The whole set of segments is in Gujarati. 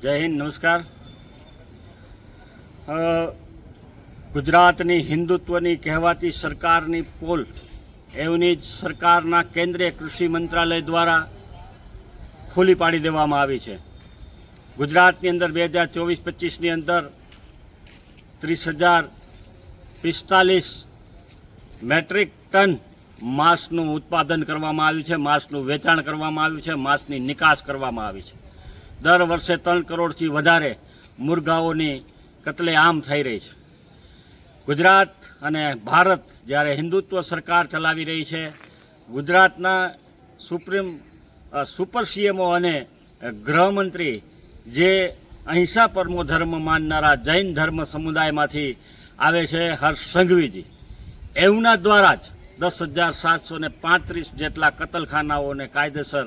જય હિન્દ, નમસ્કાર। ગુજરાતની હિન્દુત્વની કહેવાતી સરકારની પોલ એવની જ સરકારના કેન્દ્રીય કૃષિ મંત્રાલય દ્વારા ખુલ્લી પાડી દેવામાં આવી છે। ગુજરાતની અંદર 2024-25ની અંદર 30,045 મેટ્રિક ટન માંસનું ઉત્પાદન કરવામાં આવ્યું છે, માંસનું વેચાણ કરવામાં આવ્યું છે, માંસની નિકાસ કરવામાં આવી છે। દર વર્ષે 3 કરોડથી વધારે મુર્ગાઓની કતલેઆમ થઈ રહી છે। ગુજરાત અને ભારત જ્યારે હિન્દુત્વ સરકાર ચલાવી રહી છે, ગુજરાતના સુપર સીએમઓ અને ગૃહમંત્રી જે અહિંસા પરમો ધર્મ માનનારા જૈન ધર્મ સમુદાયમાંથી આવે છે, હર્ષ સંઘવીજી, એમના દ્વારા જ 10,735 જેટલા કતલખાનાઓને કાયદેસર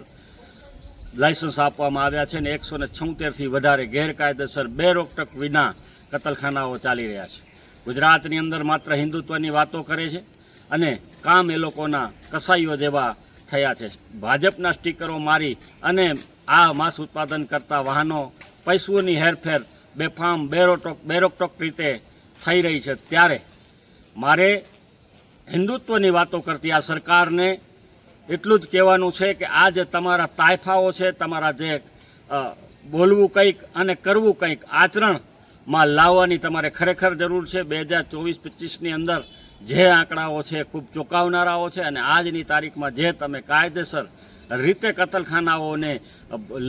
લાયસન્સ આપવામાં આવ્યા છે અને 176થી વધારે ગેરકાયદેસર બે રોકટોક વિના કતલખાનાઓ ચાલી રહ્યા છે। ગુજરાતની અંદર માત્ર હિન્દુત્વની વાતો કરે છે અને કામ એ લોકોના કસાઈઓ જેવા થયા છે। ભાજપના સ્ટીકરો મારી અને આ માંસ ઉત્પાદન કરતા વાહનો પશુઓની હેરફેર બેફામ બેરોકટોક રીતે થઈ રહી છે, ત્યારે મારે હિન્દુત્વની વાતો કરતી આ સરકારને એટલું જ કહેવાનું છે કે આ જે તમારા તાયફાઓ છે, તમારા જે બોલવું કંઈક અને કરવું કંઈક આચરણમાં લાવવાની તમારે ખરેખર જરૂર છે। 2024-25ની અંદર જે આંકડાઓ છે ખૂબ ચોંકાવનારાઓ છે અને આજની તારીખમાં જે તમે કાયદેસર રીતે કતલખાનાઓને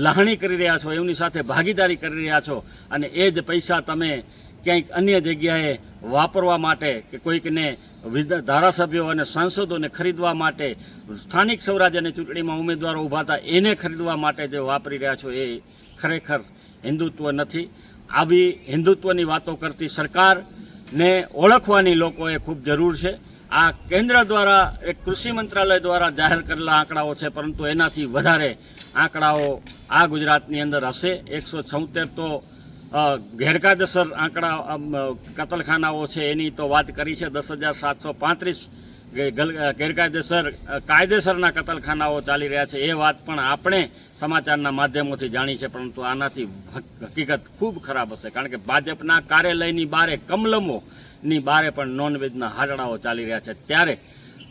લાહણી કરી રહ્યા છો, એમની સાથે ભાગીદારી કરી રહ્યા છો અને એ જ પૈસા તમે ક્યાંક અન્ય જગ્યાએ વાપરવા માટે કે કોઈકને ધારાસભ્યો અને સાંસદોને ખરીદવા માટે, સ્થાનિક સ્વરાજ્યની ચૂંટણીમાં ઉમેદવારો ઊભા હતા એને ખરીદવા માટે જે વાપરી રહ્યા છો, એ ખરેખર હિન્દુત્વ નથી। આવી હિન્દુત્વની વાતો કરતી સરકારને ઓળખવાની લોકોએ ખૂબ જરૂર છે। આ કેન્દ્ર દ્વારા એક કૃષિ મંત્રાલય દ્વારા જાહેર કરેલા આંકડાઓ છે, પરંતુ એનાથી વધારે આંકડાઓ આ ગુજરાતની અંદર હશે। 176 તો ગેરકાયદેસર આંકડા કતલખાનાઓ છે એની તો વાત કરી છે, 10,735 કાયદેસરના કતલખાનાઓ ચાલી રહ્યા છે, એ વાત પણ આપણે સમાચારના માધ્યમોથી જાણી છે, પરંતુ આનાથી હકીકત ખૂબ ખરાબ હશે, કારણ કે ભાજપના કાર્યાલયની બારે કમલમોની બારે પણ નોનવેજના હાજડાઓ ચાલી રહ્યા છે। ત્યારે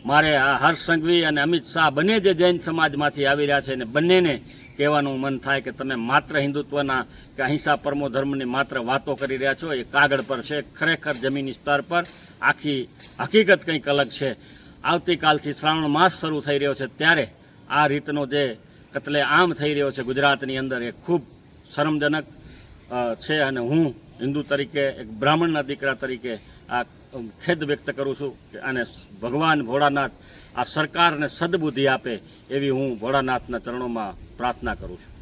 મારે આ હર્ષ સંઘવી અને અમિત શાહ બંને જે જૈન સમાજમાંથી આવી રહ્યા છે, અને બંનેને કહેવાનું મન થાય કે તમે માત્ર હિન્દુત્વના કે અહિંસા પરમો ધર્મની માત્ર વાતો કરી રહ્યા છો, એ કાગળ પર છે, ખરેખર જમીની સ્તર પર આખી હકીકત કંઈક અલગ છે। આવતીકાલથી શ્રાવણ માસ શરૂ થઈ રહ્યો છે, ત્યારે આ રીતનો જે કતલેઆમ થઈ રહ્યો છે ગુજરાતની અંદર, એ ખૂબ શરમજનક છે અને હું હિન્દુ તરીકે, એક બ્રાહ્મણના દીકરા તરીકે આ ખેદ વ્યક્ત કરું છું અને ભગવાન ભોળાનાથ આ સરકારને સદબુદ્ધિ આપે એવી હું ભોળાનાથના ચરણોમાં પ્રાર્થના કરું છું।